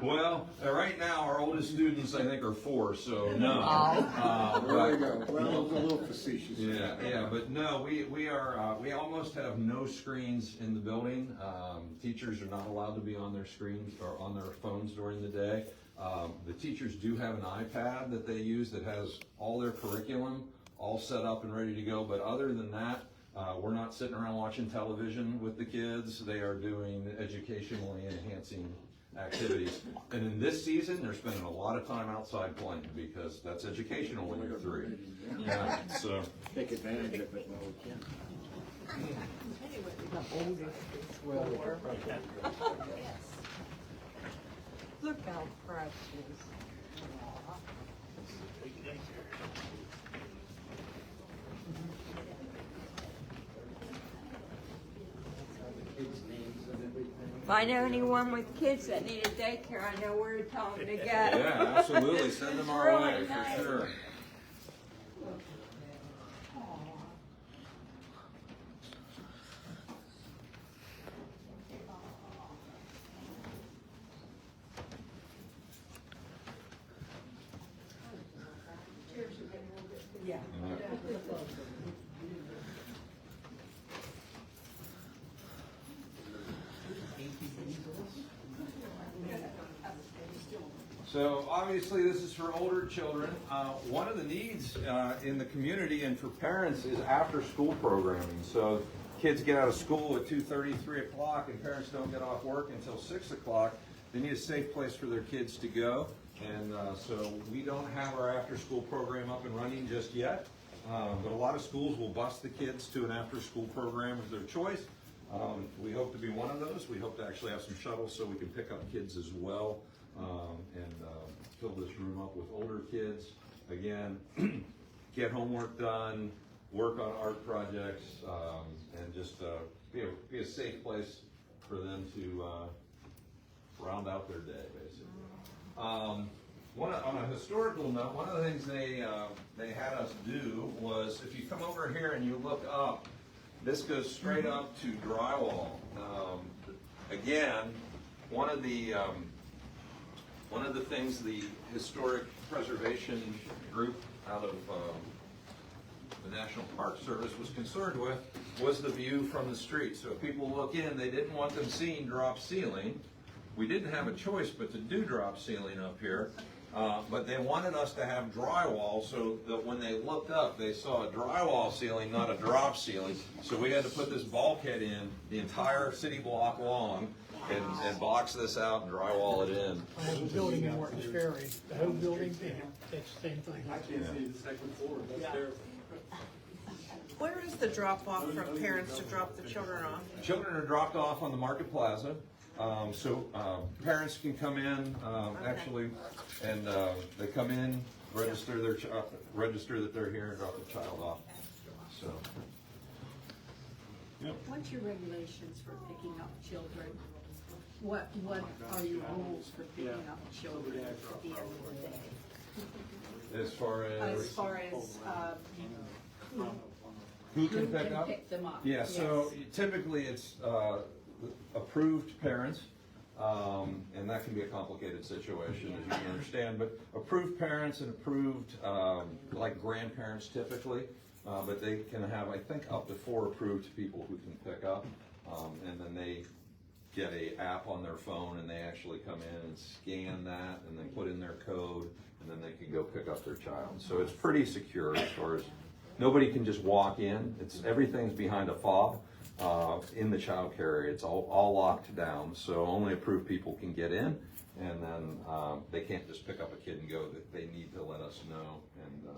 Well, right now our oldest students I think are 4, so no. There we go. Well, it was a little facetious. Yeah, but no, we are, we almost have no screens in the building. Teachers are not allowed to be on their screens or on their phones during the day. The teachers do have an iPad that they use that has all their curriculum all set up and ready to go, but other than that, we're not sitting around watching television with the kids. They are doing educationally enhancing activities. And in this season, they're spending a lot of time outside playing because that's educational when you're 3. Yeah, so. Take advantage of it while we can. Anyway, the oldest is 4. Look how precious. If I know anyone with kids that need a daycare, I know where to tell them to go. Yeah, absolutely. Send them our Really way nice. for sure. Yeah. So obviously this is for older children. One of the needs in the community and for parents is after school programming. So kids get out of school at 2:30, 3 o'clock, and parents don't get off work until 6 o'clock. They need a safe place for their kids to go. And so we don't have our after school program up and running just yet. But a lot of schools will bus the kids to an after school program of their choice. We hope to be one of those. We hope to actually have some shuttles so we can pick up kids as well. And fill this room up with older kids. Again, get homework done, work on art projects, and just be a safe place for them to round out their day, basically. On a historical note, one of the things they had us do was, if you come over here and you look up, this goes straight up to drywall. Again, one of the things the Historic Preservation Group out of the National Park Service was concerned with was the view from the street. So if people look in, they didn't want them seeing drop ceiling. We didn't have a choice but to do drop ceiling up here, but they wanted us to have drywall so that when they looked up, they saw a drywall ceiling, not a drop ceiling. So we had to put this bulkhead in the entire city block long, and box this out and drywall it in. I have a building in Martins Ferry, the whole building, it's the same thing. I can't see the second floor, that's terrible. Where is the drop off from parents to drop the children off? Children are dropped off on the Market Plaza, so parents can come in actually, and they come in, register register that they're here, and drop the child off. So. Yep. What's your regulations for picking up children? What are your rules for picking up children at the end of the day? As far as Who can pick them up? Yeah, so typically it's approved parents, and that can be a complicated situation, as you can understand, but approved parents and approved, like grandparents typically, but they can have, I think, up to 4 approved people who can pick up, and then they get a app on their phone and they actually come in and scan that and then put in their code, and then they can go pick up their child. So it's pretty secure as far as nobody can just walk in. Everything's behind a fob in the child care area. It's all locked down, so only approved people can get in, and then they can't just pick up a kid and go. They need to let us know, and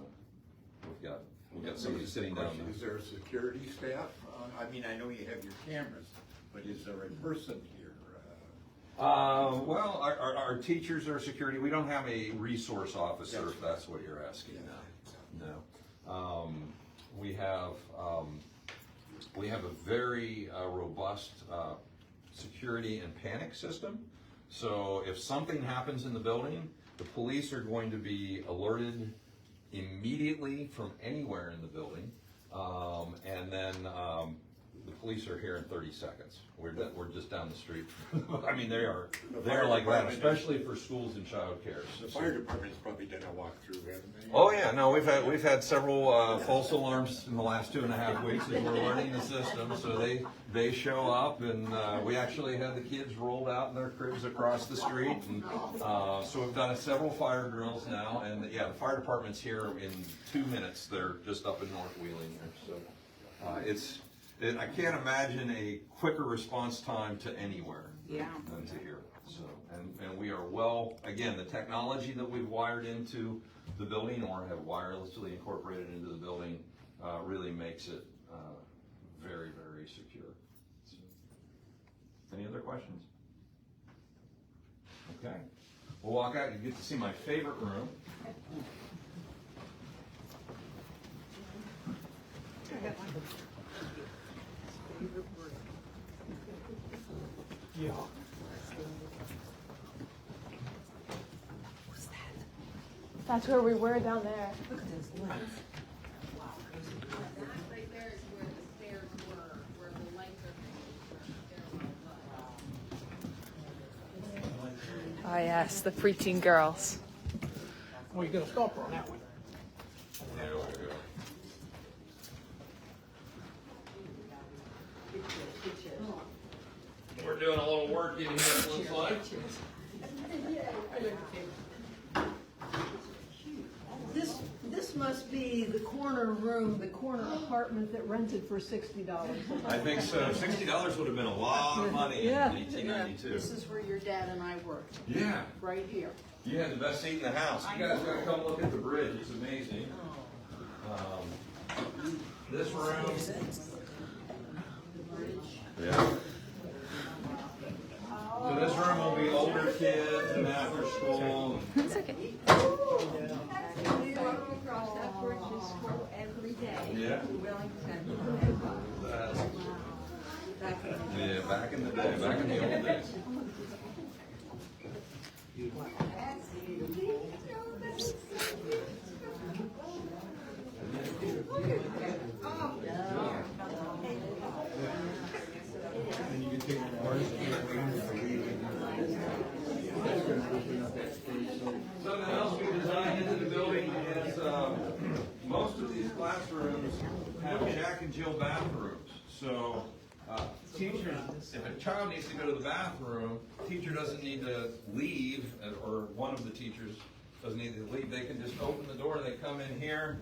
we've got somebody sitting down there. Is there a security staff? I mean, I know you have your cameras, but is there a person here? Well, our teachers are security. We don't have a resource officer, if that's what you're asking now. No. We have a very robust security and panic system. So if something happens in the building, the police are going to be alerted immediately from anywhere in the building. And then the police are here in 30 seconds. We're just down the street. I mean, they're like that, especially for schools and childcare. The fire department's probably done a walkthrough, haven't they? Oh yeah, no, we've had several false alarms in the last 2.5 weeks as we're learning the system. So they show up, and we actually had the kids rolled out in their cribs across the street, and so we've done several fire drills now. And yeah, the fire department's here in 2 minutes. They're just up in North Wheeling here, so I can't imagine a quicker response time to anywhere than to here. So, and we are again, the technology that we've wired into the building or have wirelessly incorporated into the building really makes it very, very secure. So, any other questions? Okay. We'll walk out. You get to see my favorite room. Yeah. That's where we were down there. Look at those lights. That right there is where the stairs were, where the lights are. Ah, yes, the preteen girls. Well, you got a stopper on that one. There we go. We're doing a little work in here, it looks like. This must be the corner room, the corner apartment that rented for $60. I think so. $60 would have been a lot of money in 1892. This is where your dad and I worked, Yeah. right here. You had the best seat in the house. You guys gotta come look at the bridge. It's amazing. This room. Yeah. So this room will be older kids and after school. That's okay. Across that bridge to school every day. Yeah. Wellington. Yeah, back in the day, back in the old days. Something else we designed into the building is most of these classrooms have Jack and Jill bathrooms. So teachers, if a child needs to go to the bathroom, teacher doesn't need to leave, or one of the teachers doesn't need to leave. They can just open the door. They come in here.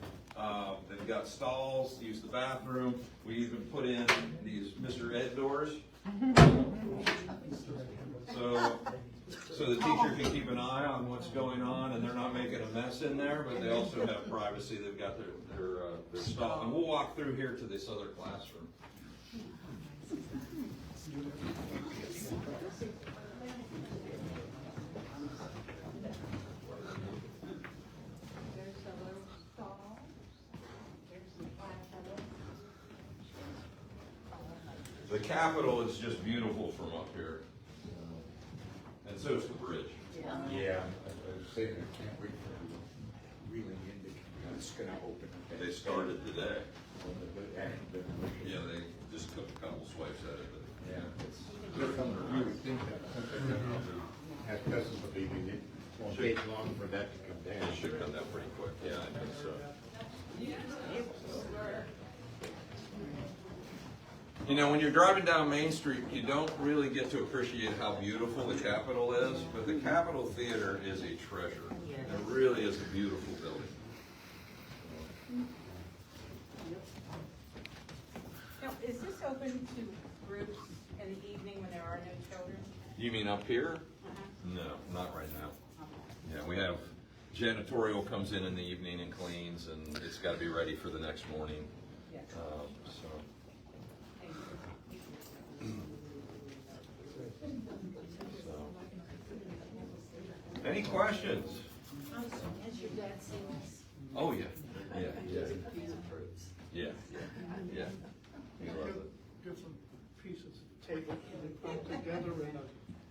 They've got stalls, use the bathroom. We even put in these Mr. Ed doors. So the teacher can keep an eye on what's going on, and they're not making a mess in there, but they also have privacy. They've got their stall. And we'll walk through here to this other classroom. The Capitol is just beautiful from up here. And so is the bridge. Yeah, I was saying, I can't wait for Wheeling in, it's gonna open. They started today. Yeah, they just took a couple swipes at it, but Yeah, it's, you would think that something that has cousins, but they it won't take long for that to come down. it should come down pretty quick. Yeah, I think so. You know, when you're driving down Main Street, you don't really get to appreciate how beautiful the Capitol is, but the Capitol Theater is a treasure. It really is a beautiful building. Now, is this open to groups in the evening when there are no children? You mean up here? No, not right now. Yeah, we have janitorial comes in the evening and cleans, and it's got to be ready for the next morning. So. Any questions? Has your dad seen this? Oh yeah, yeah.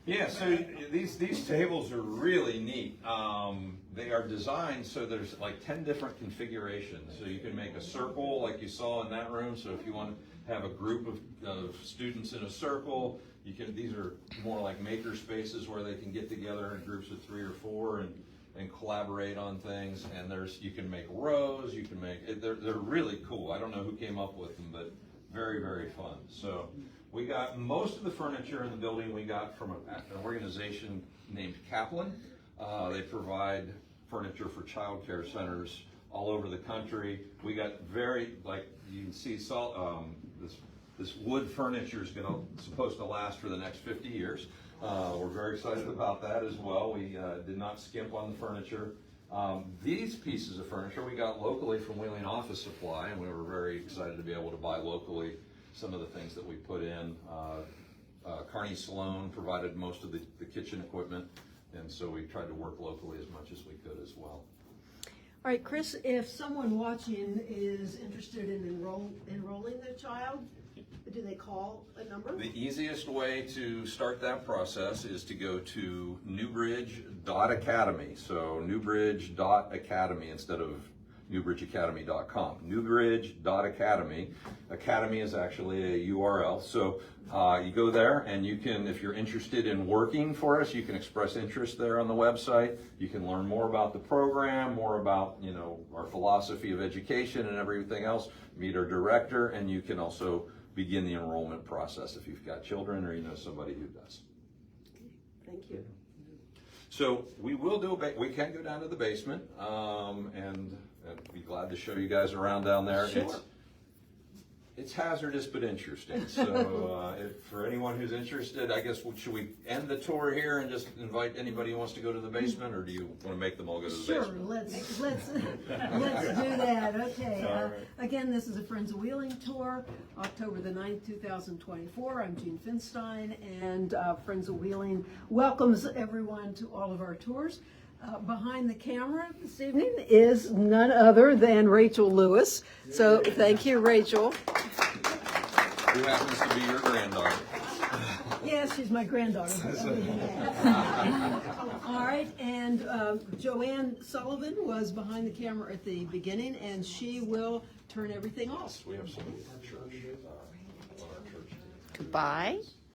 Yeah, so these tables are really neat. They are designed so there's like 10 different configurations. So you can make a circle like you saw in that room. So if you want to have a group of students in a circle, you can. These are more like maker spaces where they can get together in groups of 3 or 4 and collaborate on things. And you can make rows. You can make. They're really cool. I don't know who came up with them, but very, very fun. So we got most of the furniture in the building we got from an organization named Kaplan. They provide furniture for child care centers all over the country. We got like you can see, this wood furniture is supposed to last for the next 50 years. We're very excited about that as well. We did not skimp on the furniture. These pieces of furniture we got locally from Wheeling Office Supply, and we were very excited to be able to buy locally some of the things that we put in. Carney Sloan provided most of the kitchen equipment, and so we tried to work locally as much as we could as well. All right, Chris, if someone watching is interested in enrolling their child, do they call a number? The easiest way to start that process is to go to newbridge.academy. So newbridge.academy instead of newbridgeacademy.com. Newbridge.academy. Academy is actually a URL. So you go there and you can, if you're interested in working for us, you can express interest there on the website. You can learn more about the program, more about, our philosophy of education and everything else. Meet our director, and you can also begin the enrollment process if you've got children or you know somebody who does. Thank you. So we will we can go down to the basement, and I'd be glad to show you guys around down there. Sure. It's hazardous but interesting. So for anyone who's interested, I guess should we end the tour here and just invite anybody who wants to go to the basement, or do you want to make them all go to the Sure, basement? let's do that. Okay. Right. Again, this is a Friends of Wheeling tour, October the 9th, 2024. I'm Jean Finstein, and Friends of Wheeling welcomes everyone to all of our tours. Behind the camera this evening is none other than Rachel Lewis. So thank you, Rachel. Who happens to be your granddaughter? Yes, she's my granddaughter. All right, and Joanne Sullivan was behind the camera at the beginning, and she will turn everything off. We have some of our church. Goodbye.